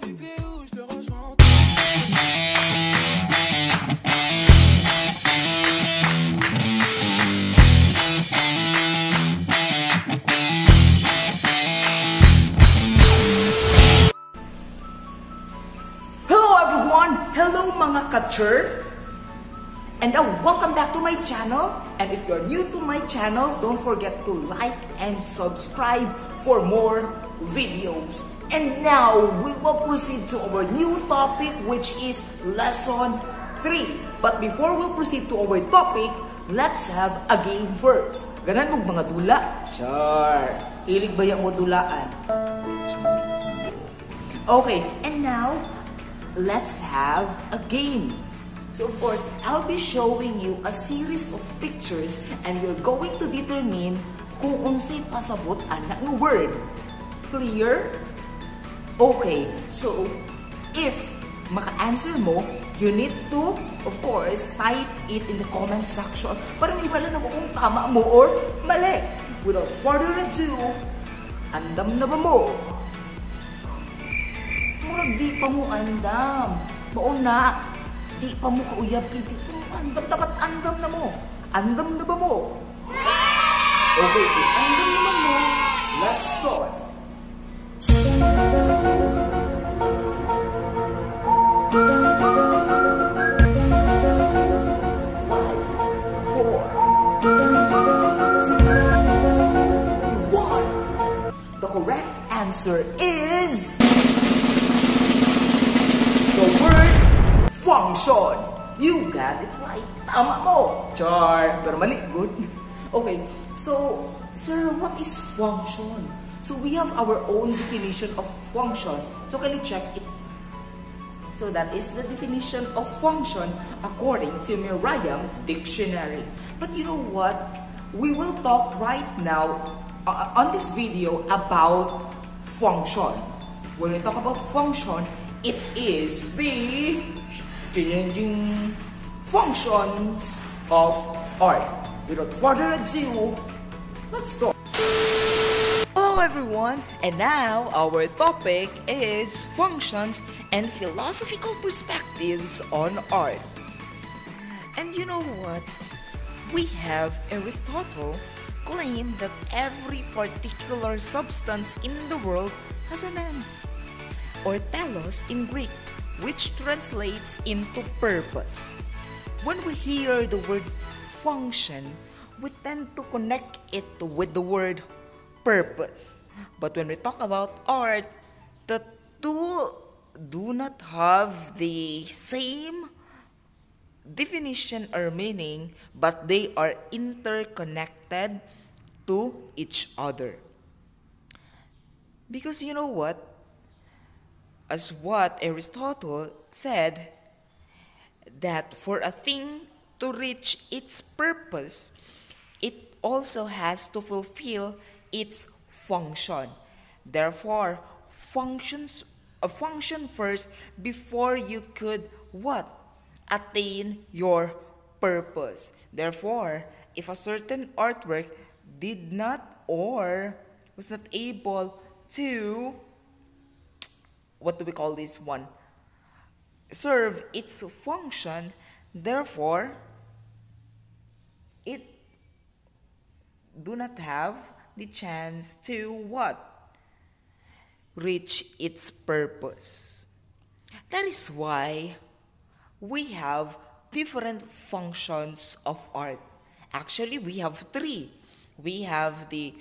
m'indiquer où je te rejoins. Hello everyone! Hello mga ka-chur! And welcome back to my channel. And if you're new to my channel, don't forget to like and subscribe for more videos. And now, we will proceed to our new topic, which is Lesson 3. But before we proceed to our topic, let's have a game first. Ganan mo mga dula? Sure. Hilig ba yung mo dulaan? Okay, and now, let's have a game. So of course, I'll be showing you a series of pictures and you're going to determine kung unsay pasabot anak ng word. Clear? Okay, so if maka-answer mo, you need to, of course, type it in the comment section para may wala na kung tama mo or mali. Without further ado, andam na ba mo? Murag di pa mo andam. Mauna. Di pa mo kauyab, di pa mo andam, dapat andam na mo. Andam na ba mo? Okay, andam naman mo. Let's start. 5, 4, 3, 2, 1. The correct answer is the word function. You got it right. Tama mo. Char. Pero mali. Good. Okay. So, sir, what is function? So, we have our own definition of function. So, can you check it? So, that is the definition of function according to Merriam Dictionary. But you know what? We will talk right now on this video about function. When we talk about function, it is the changing functions of art. Without further ado, let's start. Hello everyone, and now our topic is functions and philosophical perspectives on art. And you know what? We have Aristotle claim that every particular substance in the world has a name, or telos in Greek, which translates into purpose. When we hear the word function, we tend to connect it with the word purpose. But when we talk about art, the two do not have the same definition or meaning, but they are interconnected to each other. Because you know what? As what Aristotle said, that for a thing to reach its purpose, it also has to fulfill its function. Therefore, a function first before you could what? Attain your purpose. Therefore, if a certain artwork did not or was not able to, what do we call this one? Serve its function, therefore, it do not have the chance to what? Reach its purpose. That is why we have different functions of art. Actually, we have three. We have the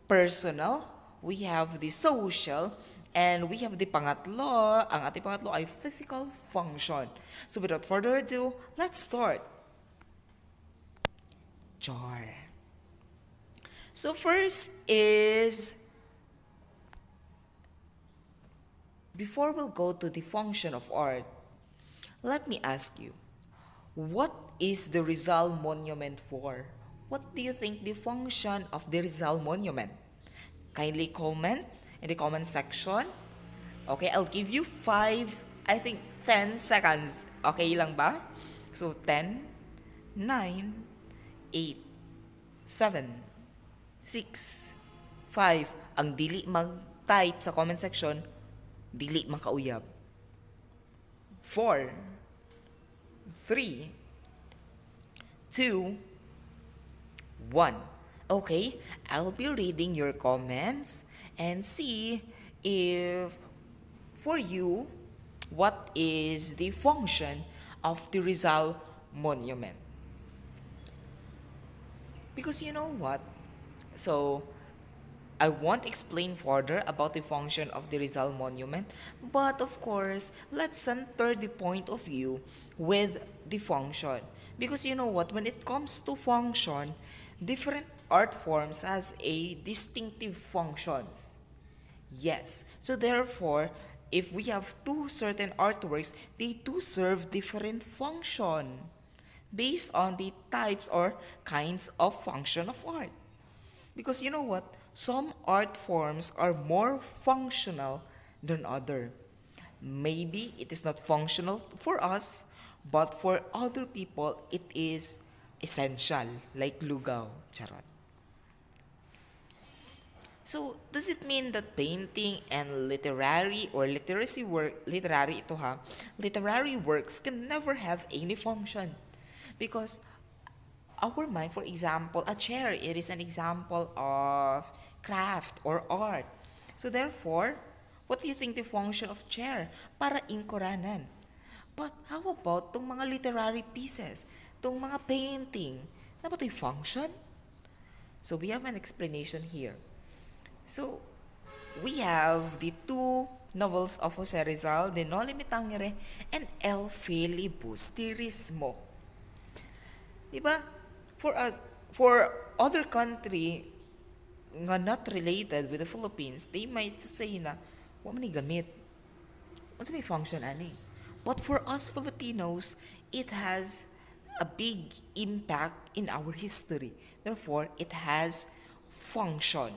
personal, we have the social, and we have the pangatlo. Ang ating pangatlo ay physical function. So without further ado, let's start. Char. So first is, before we'll go to the function of art, let me ask you, what is the Rizal Monument for? What do you think the function of the Rizal Monument? Kindly comment in the comment section. Okay, I'll give you 10 seconds. Okay lang ba? So, 10, 9, 8, 7, 6, 5. Ang dili mag-type sa comment section, dili makauyab. 4, 3, 2, 1. Okay, I'll be reading your comments and see if for you what is the function of the Rizal Monument. Because you know what? So, I won't explain further about the function of the Rizal Monument, but of course, let's center the point of view with the function. Because you know what? When it comes to function, different art forms has a distinctive functions. Yes. So therefore, if we have two certain artworks, they do serve different function based on the types or kinds of function of art. Because you know what? Some art forms are more functional than other. Maybe it is not functional for us, but for other people, it is essential, like lugaw, charot. So, does it mean that painting and literary or literary works can never have any function? Because our mind, for example, a chair, it is an example of craft or art. So therefore, what do you think the function of chair? Para ingkoranan. But how about tong mga literary pieces? Tong mga painting? Na ba ito'y function? So we have an explanation here. So, we have the two novels of Jose Rizal, De Noli Me Tangere and El Filibusterismo. Diba? For other country nga not related with the Philippines, they might say na, wa man ni gamit. What's may function ani? But for us Filipinos, it has a big impact in our history. Therefore, it has function.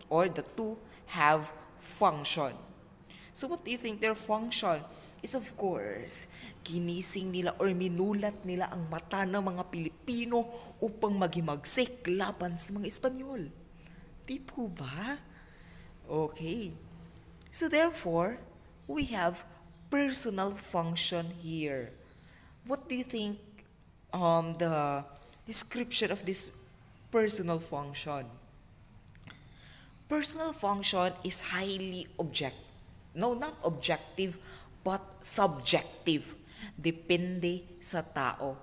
Or the two have function. So what do you think their function is? Of course, ginising nila or minulat nila ang mata ng mga Pilipino upang magimagsik laban sa mga Espanyol. Di po ba? Okay. So therefore, we have personal function here. What do you think the description of this personal function? Personal function is highly not objective, but subjective. Depende sa tao.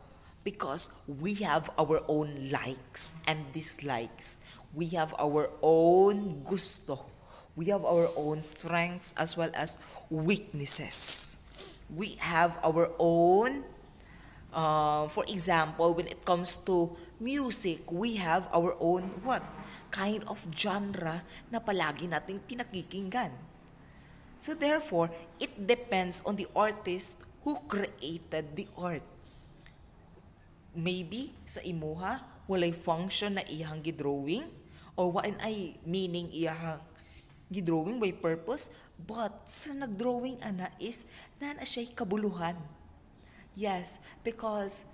Because we have our own likes and dislikes. We have our own gusto. We have our own strengths as well as weaknesses. We have our own, for example, when it comes to music, we have our own what? Kind of genre na palagi nating pinakikinggan. So therefore, it depends on the artist who created the art. Maybe sa imuha, walay function na iyang gidrawing or waan ay meaning iyang gidrawing by purpose, but sa nagdrawing ana is nana siya'y kabuluhan. Yes, because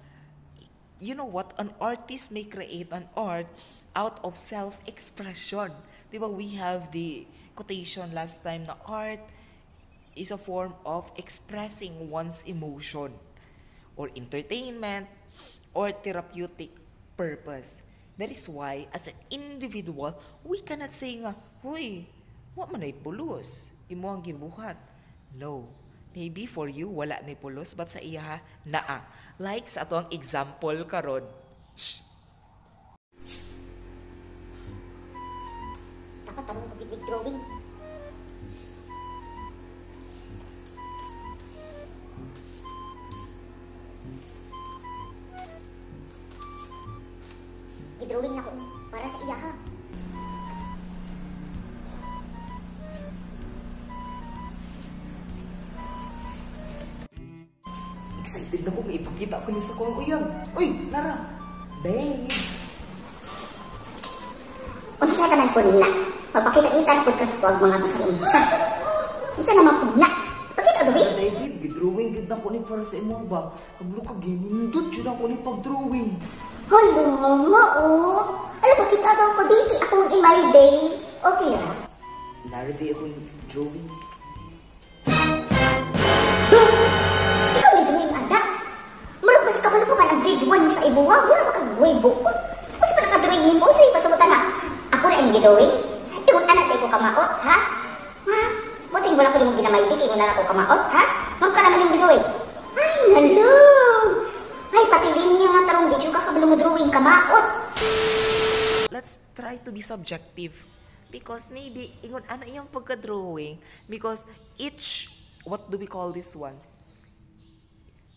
you know what? An artist may create an art out of self-expression. Diba, we have the quotation last time na art is a form of expressing one's emotion or entertainment or therapeutic purpose. That is why, as an individual, we cannot say nga, huy, wa man ay pulos, imo ang gibuhat. No. Maybe for you, wala na pulos, but sa iya, naa. Like sa atong example karon. Dapat tarong pag-drawing. I-drawing na ko ni para sa iya ha. Excited na ko, may ipakita ko niya sa kong uyang. Uy, Lara! Babe! Unsa ka man po na? Magpakita-kita po ka sa kuwag mga pasalimsa. Unsa naman po na? Pakita doon eh? David, gidrawing gid na ko ni para sa imo ba? Kablo ka ginindot yun ako ni pag-drawing. Hala nga oh. Ano pakita daw ko dito akong imay day. Okay na? Lara, di akong drawing. buwag, wala makagwibo. Kasi pa nakadrawing ni po, sige, pasabutan na. Ako na yung gidrawing. Iwan anak tayo ko kamaot, ha? Ha? Buti wala ko yung ginamaitik, iwan na ako kamaot, ha? Huwag ka naman yung gidrawing. Ay, nalo! Ay, pati din niya nga tarong di ka kabalo mo drawing kamaot. Let's try to be subjective. Because maybe, ingon ana yung pagka-drawing. Because each, what do we call this one?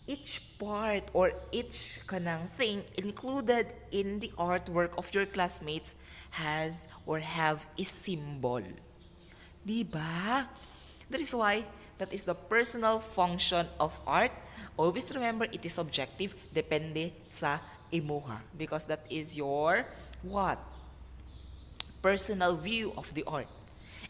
Each part or each kanang thing included in the artwork of your classmates has or have a symbol. Diba? That is why that is the personal function of art. Always remember it is subjective, depende sa imuha. Because that is your what? Personal view of the art.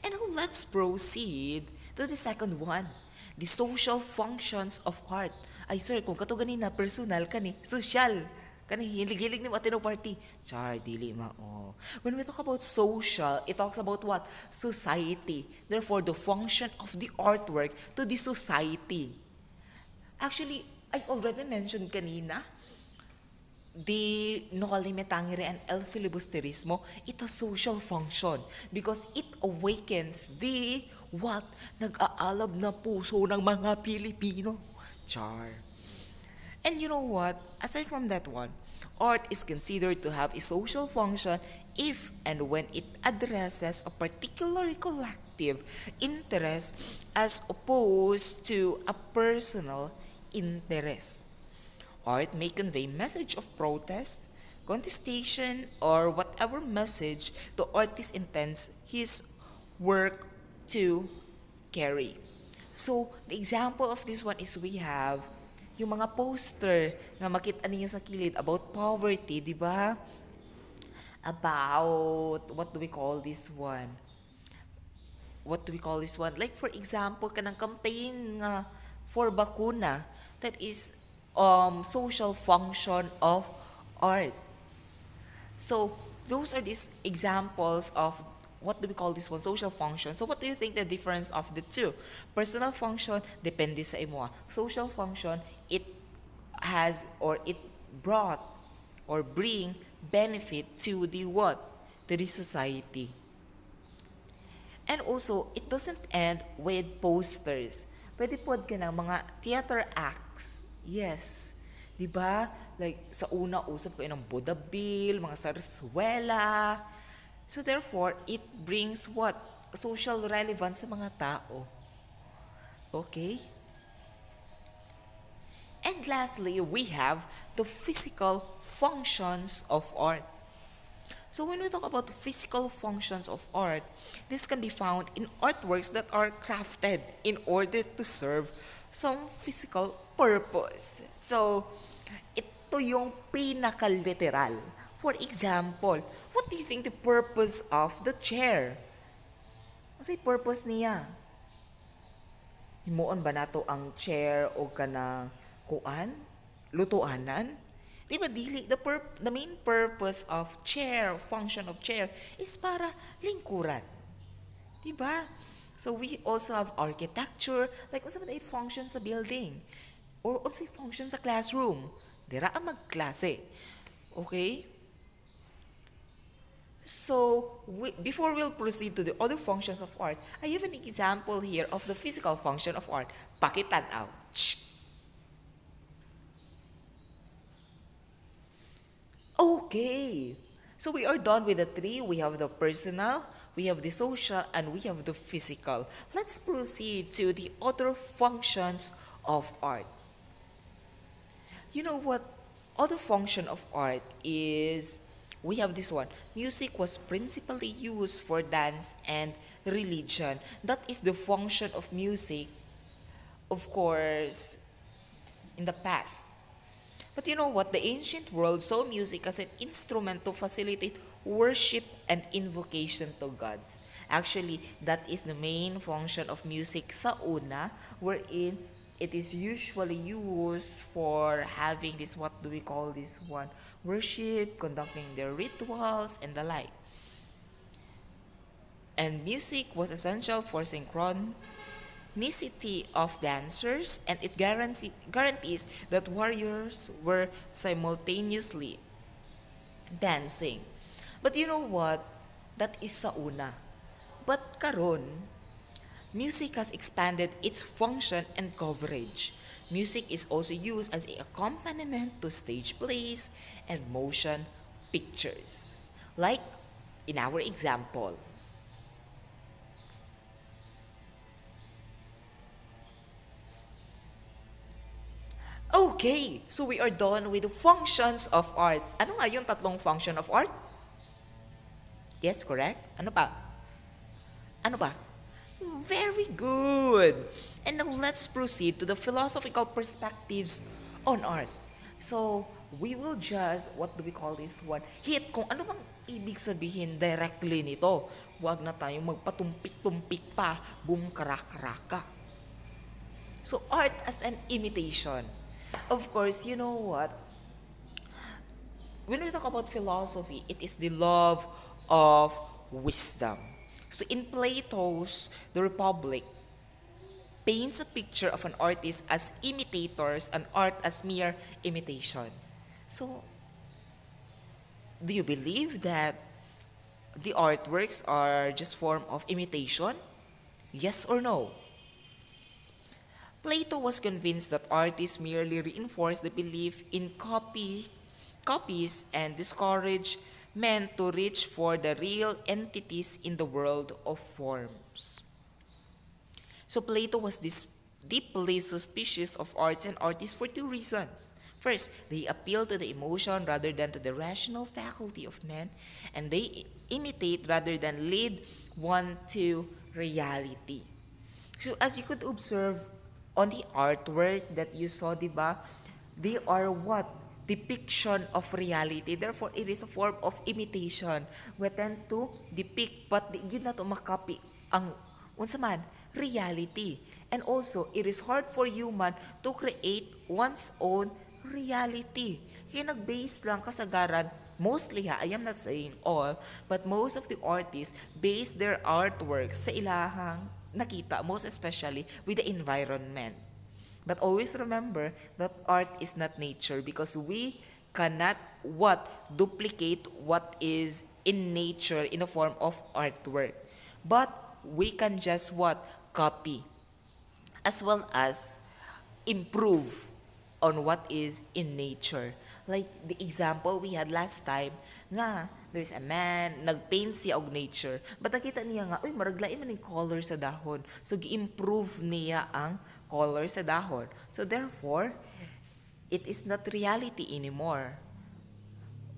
And now let's proceed to the second one. The social functions of art. Ay sir, kung kato ganina personal kani, social. Kani hilig-hilig ni matino party. Char, dili mao. When we talk about social, it talks about what? Society. Therefore, the function of the artwork to the society. Actually, I already mentioned kanina, the nokalimetangere and el filibusterismo, it a social function because it awakens the what? Nag-aalab na puso ng mga Pilipino. Char. And you know what? Aside from that one, art is considered to have a social function if and when it addresses a particular collective interest as opposed to a personal interest. Art may convey message of protest, contestation, or whatever message the artist intends his work to carry. So, the example of this one is we have yung mga poster na makita niyo sa kilid about poverty, di ba? About, what do we call this one? What do we call this one? Like for example, kanang campaign for bakuna, that is social function of art. So, those are these examples of what do we call this one? Social function. So, what do you think the difference of the two? Personal function, depende sa imo. Social function, it has or it brought or bring benefit to the what? To the society. And also, it doesn't end with posters. Pwede pod ka ng mga theater acts. Yes. Diba? Like, sa una, usap kayo ng Budabil, mga sarswela. So, therefore, it brings what? Social relevance sa mga tao. Okay? And lastly, we have the physical functions of art. So when we talk about the physical functions of art, this can be found in artworks that are crafted in order to serve some physical purpose. So, ito yung pinaka-literal. For example, what do you think the purpose of the chair? Ano yung purpose niya? Himuon ba nato ang chair o kanang kuan? Lutuanan? Diba, the main purpose of chair, function of chair, is para lingkuran. Diba? So, we also have architecture, like, what's it function sa building? Or what's it function sa classroom? Dira ang magklase. Okay? So, before we'll proceed to the other functions of art, I have an example here of the physical function of art. Pakitanaw. Okay, so we are done with the three. We have the personal, we have the social, and we have the physical. Let's proceed to the other functions of art. You know what? Other function of art is, we have this one. Music was principally used for dance and religion. That is the function of music, of course, in the past. But you know what? The ancient world saw music as an instrument to facilitate worship and invocation to gods. Actually, that is the main function of music sa una, wherein it is usually used for having this, what do we call this one? Worship, conducting their rituals, and the like. And music was essential for ethnicity of dancers, and it guarantees that warriors were simultaneously dancing. But you know what? That is sa una. But karon, music has expanded its function and coverage. Music is also used as a accompaniment to stage plays and motion pictures. Like in our example. Okay, so we are done with the functions of art. Ano nga yung tatlong function of art? Yes, correct? Ano pa? Ano pa? Very good. And now let's proceed to the philosophical perspectives on art. So, we will just, what do we call this one? Hit kung ano bang ibig sabihin directly nito. Huwag na tayong magpatumpik-tumpik pa, boom karaka-raka. So, art as an imitation. Of course, you know what? When we talk about philosophy, it is the love of wisdom. So in Plato's The Republic, paints a picture of an artist as imitators and art as mere imitation. So, do you believe that the artworks are just form of imitation? Yes or no? Plato was convinced that artists merely reinforce the belief in copies and discourage men to reach for the real entities in the world of forms. So Plato was deeply suspicious of arts and artists for two reasons. First, they appeal to the emotion rather than to the rational faculty of men, and they imitate rather than lead one to reality. So as you could observe on the artwork that you saw, diba, they are what? Depiction of reality. Therefore, it is a form of imitation. We tend to depict, but di yun na to makopy ang unsa man reality. And also, it is hard for human to create one's own reality. Kaya nag-base lang kasagaran, mostly ha, I am not saying all, but most of the artists base their artworks sa ilahang nakita, most especially with the environment. But always remember that art is not nature because we cannot duplicate what is in nature in the form of artwork. But we can just copy as well as improve on what is in nature. Like the example we had last time nga, there's a man, nagpaint siya og nature. But nakita niya nga, uy, maraglain man yung color sa dahon. So, gi-improve niya ang color sa dahon. So, therefore, it is not reality anymore.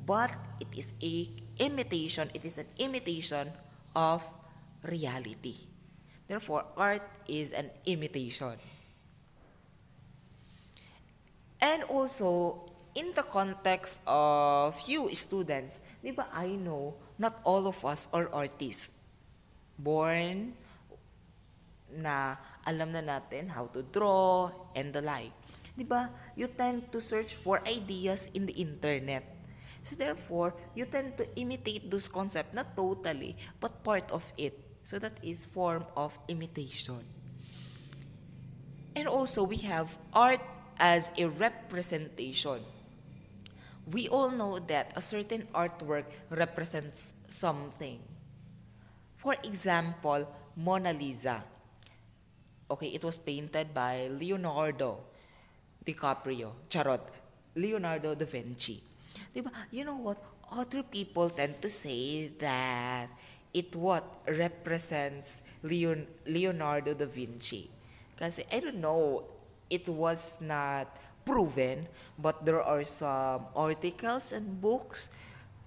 But it is a imitation. It is an imitation of reality. Therefore, art is an imitation. And also, in the context of you students, di ba I know not all of us are artists. Born na alam na natin how to draw and the like. Di ba? You tend to search for ideas in the internet. So therefore, you tend to imitate those concepts, not totally, but part of it. So that is form of imitation. And also, we have art as a representation. We all know that a certain artwork represents something. For example, Mona Lisa. Okay, it was painted by Leonardo DiCaprio. Charot. Leonardo da Vinci. Diba? You know what? Other people tend to say that it represents Leonardo da Vinci. Kasi, I don't know, it was not proven, but there are some articles and books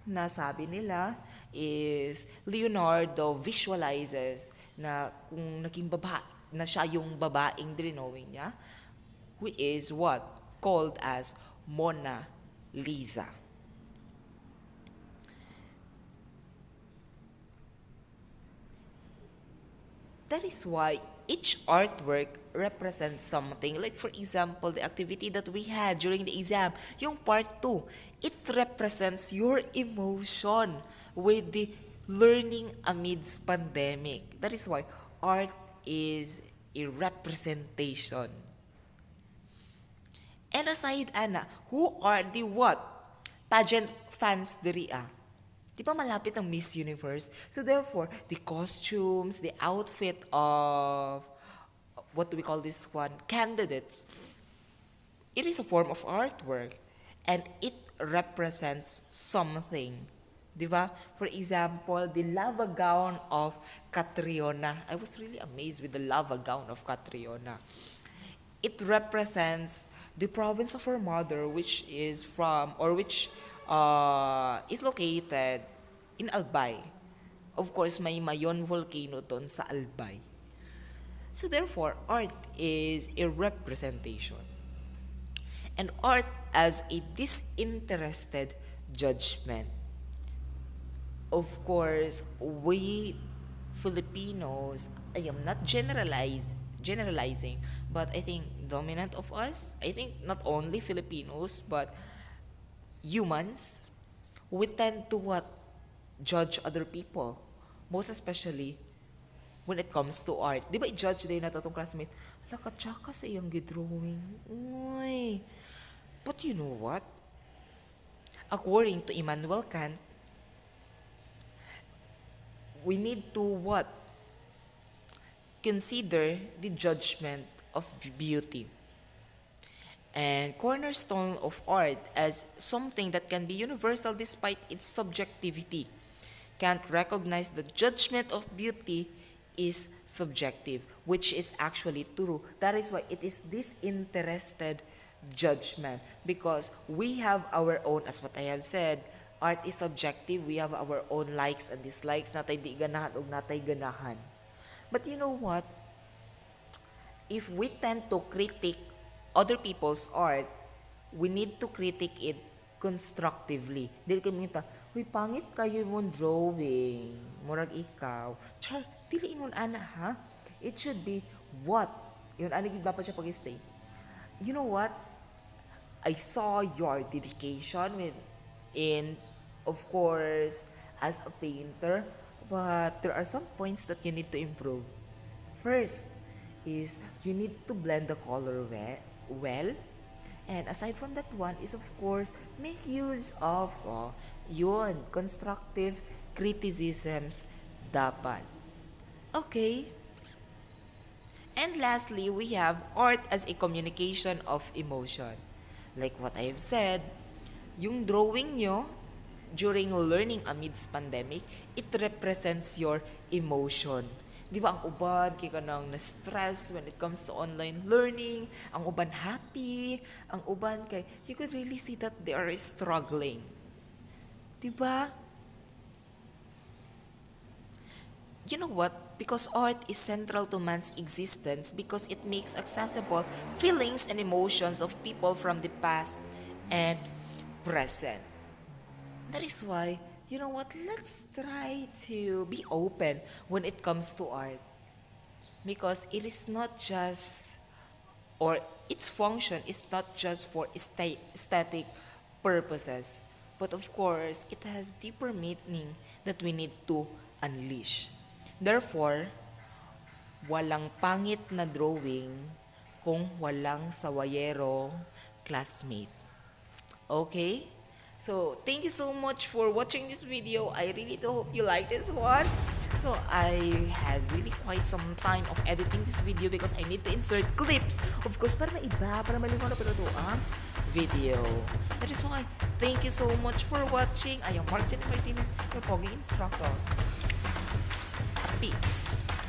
na sabi nila is Leonardo visualizes na kung naging na siya yung babaeng drawing niya, who is called as Mona Lisa. That is why each artwork represents something. Like for example, the activity that we had during the exam, yung part 2, it represents your emotion with the learning amidst pandemic. That is why art is a representation. And aside, Ana, who are the what? Pageant fans diri ah. Di ba malapit ang Miss Universe? So therefore, the costumes, the outfit of, what do we call this one? Candidates. It is a form of artwork. And it represents something. Di ba? For example, the lava gown of Catriona. I was really amazed with the lava gown of Catriona. It represents the province of her mother, which is from, or which is located in Albay. Of course, may Mayon volcano doon sa Albay. So therefore, art is a representation. And art as a disinterested judgment. Of course, we Filipinos, I am not generalizing, but I think dominant of us, I think not only Filipinos, but humans, we tend to what? Judge other people. Most especially when it comes to art. Di ba i-judge din na itong classmate? Hala, katsaka sa iyang gidrawing. Uy. But you know what? According to Immanuel Kant, we need to what? Consider the judgment of beauty. And cornerstone of art as something that can be universal despite its subjectivity. Kant recognized the judgment of beauty is subjective, which is actually true. That is why it is disinterested judgment, because we have our own, as what I have said, art is subjective. We have our own likes and dislikes, natay di ganahan o natay ganahan. But you know what? If we tend to critique other people's art, we need to critique it constructively. Dili kayo mga huy, pangit kayo mong drawing. Murag ikaw. Char, dili ingon ana ha? It should be what? Yun, ano yung dapat siya pag-stay? You know what? I saw your dedication in, of course, as a painter, but there are some points that you need to improve. First is you need to blend the color well. And aside from that one is, of course, make use of yun, constructive criticisms dapat. Okay. And lastly, we have art as a communication of emotion. Like what I have said, yung drawing nyo during learning amidst pandemic, it represents your emotion. Di ba ang uban kay kanang na-stress when it comes to online learning, ang uban happy, ang uban kay you could really see that they are struggling. Di ba? You know what? Because art is central to man's existence because it makes accessible feelings and emotions of people from the past and present. That is why, you know what, let's try to be open when it comes to art. Because it is not just, or its function is not just for aesthetic purposes. But of course, it has deeper meaning that we need to unleash. Therefore, walang pangit na drawing kung walang sawayerong classmate. Okay? So, thank you so much for watching this video. I really do hope you like this one. So, I had really quite some time of editing this video because I need to insert clips. Of course, para maiba, para malingaw na ito ang video. That is why, thank you so much for watching. I am Martin Martinez, your pogging instructor. Peace.